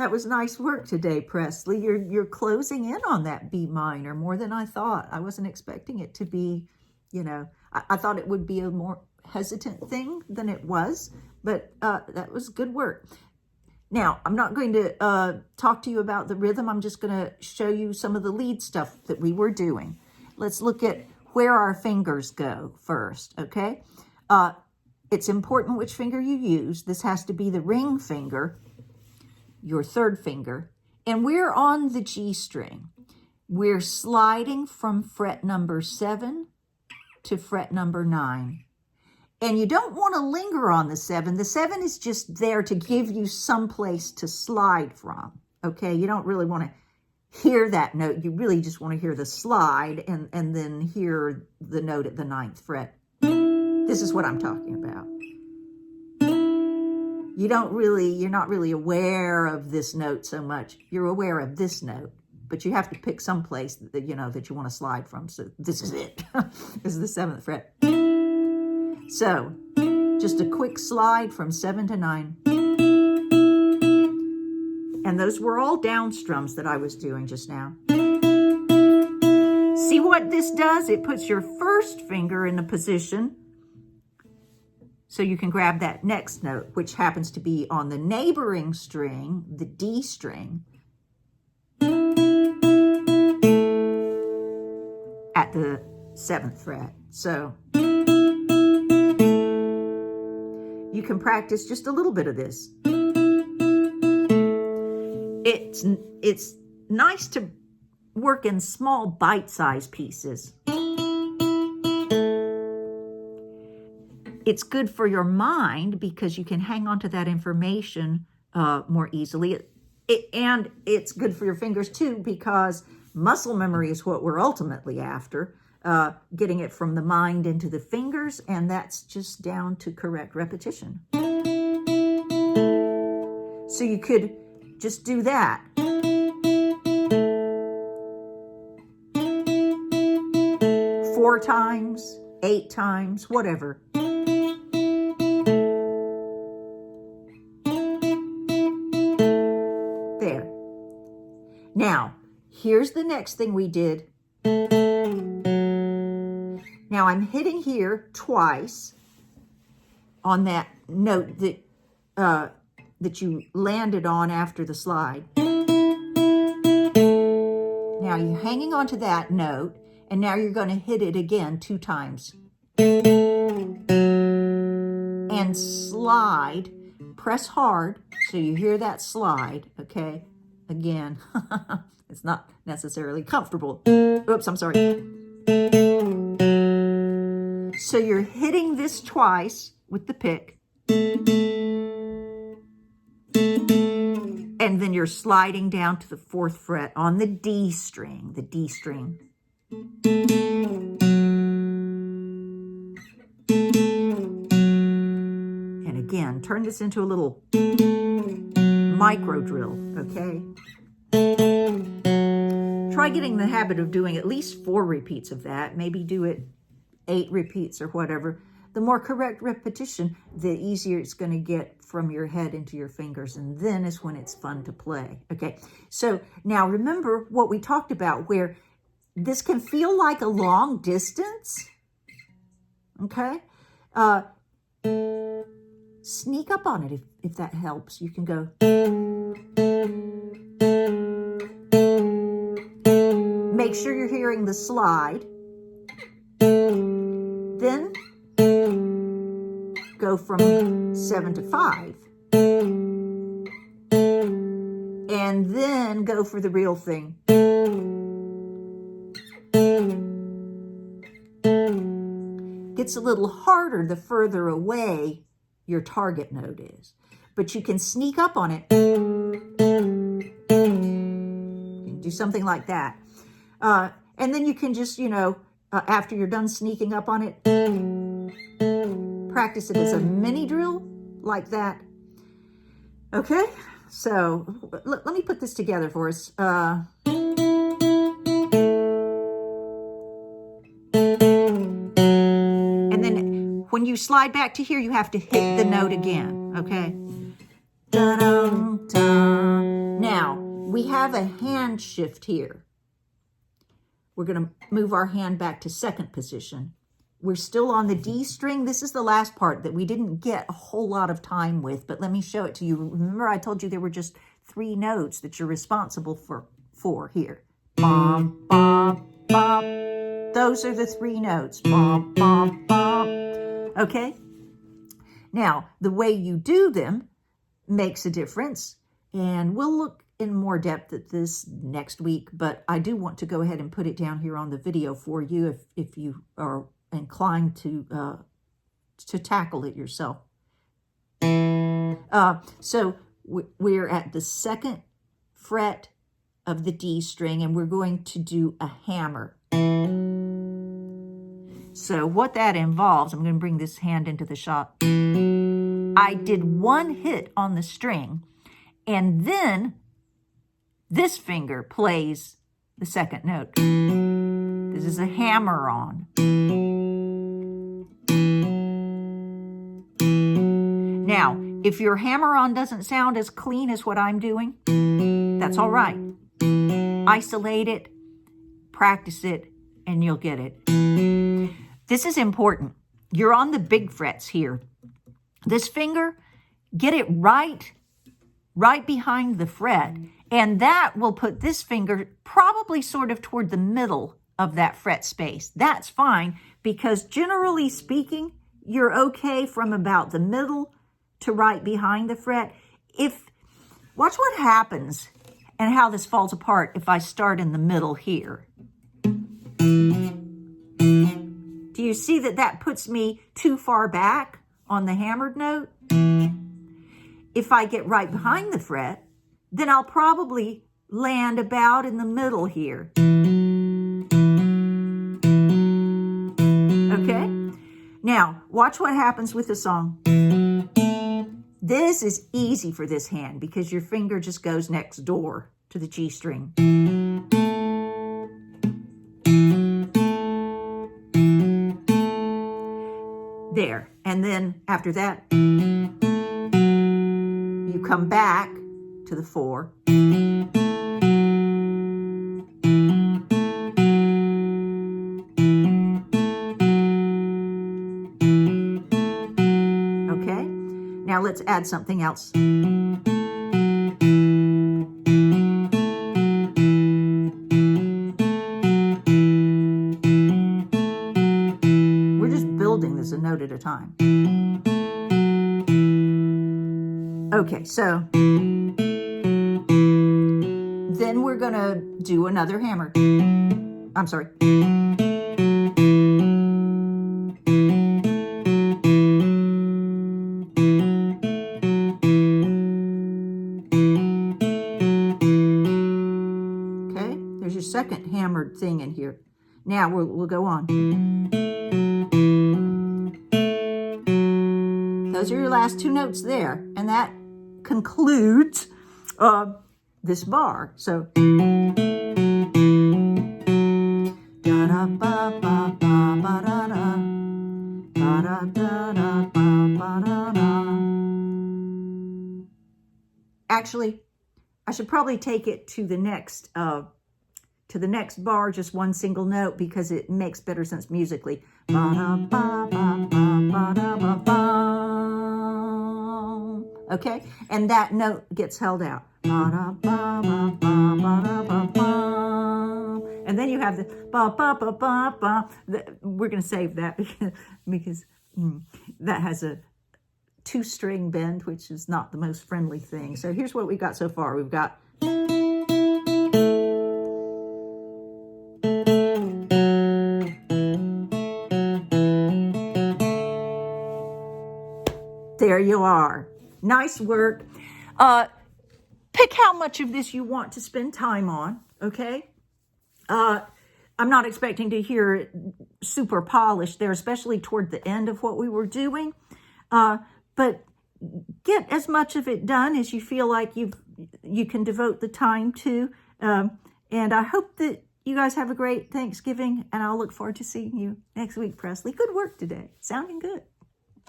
That was nice work today, Presley. You're closing in on that B minor more than I thought. I wasn't expecting it to be, you know, I thought it would be a more hesitant thing than it was, but that was good work. Now, I'm not going to talk to you about the rhythm. I'm just going to show you some of the lead stuff that we were doing. Let's look at where our fingers go first, okay? It's important which finger you use. This has to be the ring finger, your third finger, and we're on the G string. We're sliding from fret number 7 to fret number 9. And you don't want to linger on the 7. The 7 is just there to give you some place to slide from, okay? You don't really want to hear that note. You really just want to hear the slide and then hear the note at the 9th fret. This is what I'm talking about. You're not really aware of this note so much. You're aware of this note, but you have to pick some place that you want to slide from. So this is it. This is the 7th fret. So just a quick slide from 7 to 9. And those were all down strums that I was doing just now. See what this does? It puts your first finger in a position so you can grab that next note, which happens to be on the neighboring string, the D string, at the 7th fret. So you can practice just a little bit of this. It's nice to work in small bite-sized pieces. It's good for your mind because you can hang on to that information more easily. And it's good for your fingers too because muscle memory is what we're ultimately after. Getting it from the mind into the fingers, and that's just down to correct repetition. So you could just do that. 4 times, 8 times, whatever. There. Now, here's the next thing we did. Now I'm hitting here twice on that note that you landed on after the slide. Now you're hanging on to that note, and now you're going to hit it again 2 times. And slide, press hard so you hear that slide, okay? Again, it's not necessarily comfortable. Oops, I'm sorry. So you're hitting this twice with the pick. And then you're sliding down to the 4th fret on the D string, And again, turn this into a little micro drill, okay? Try getting the habit of doing at least 4 repeats of that. Maybe do it 8 repeats or whatever. The more correct repetition, the easier it's going to get from your head into your fingers. And then is when it's fun to play. Okay, so now remember what we talked about where this can feel like a long distance. Okay, sneak up on it if that helps. You can go. Make sure you're hearing the slide. Then go from 7 to 5. And then go for the real thing. Gets a little harder the further away your target note is. But you can sneak up on it. You can do something like that. And then you can just, after you're done sneaking up on it, practice it as a mini drill like that. Okay, so let me put this together for us. And then when you slide back to here, you have to hit the note again, okay? Da-dum, da. we have a hand shift here. We're going to move our hand back to second position. We're still on the D string. This is the last part that we didn't get a whole lot of time with, but let me show it to you. Remember, I told you there were just 3 notes that you're responsible for here. Bum, bum, bum. Those are the 3 notes. Bum, bum, bum. Okay? Now, the way you do them makes a difference, and we'll look in more depth at this next week, but I do want to go ahead and put it down here on the video for you if you are inclined to tackle it yourself. So we're at the 2nd fret of the D string, and we're going to do a hammer. So what that involves, I'm going to bring this hand into the shot. I did 1 hit on the string, and then this finger plays the 2nd note. This is a hammer-on. Now, if your hammer-on doesn't sound as clean as what I'm doing, that's all right. Isolate it, practice it, and you'll get it. This is important. You're on the big frets here. This finger, get it right behind the fret, and that will put this finger probably sort of toward the middle of that fret space. That's fine, because generally speaking, you're okay from about the middle to right behind the fret. Watch what happens and how this falls apart if I start in the middle here. Do you see that puts me too far back on the hammered note? If I get right behind the fret, then I'll probably land about in the middle here. Okay? Now, watch what happens with the song. This is easy for this hand because your finger just goes next door to the G string. There. And then after that, you come back to the 4. Okay? Now let's add something else. We're just building this a note at a time. Okay, so then we're going to do another hammer. I'm sorry. Okay, there's your 2nd hammered thing in here. Now we'll go on. Those are your last 2 notes there, and that concludes this bar. So actually, I should probably take it to the next bar, just 1 single note, because it makes better sense musically. Okay, and that note gets held out. And then you have the ba ba ba ba ba. We're going to save that because that has a 2-string bend, which is not the most friendly thing. So here's what we've got so far. We've got there you are. Nice work. Pick how much of this you want to spend time on, okay? I'm not expecting to hear it super polished there, especially toward the end of what we were doing. But get as much of it done as you feel like you can devote the time to. And I hope that you guys have a great Thanksgiving, and I'll look forward to seeing you next week, Presley. Good work today. Sounding good.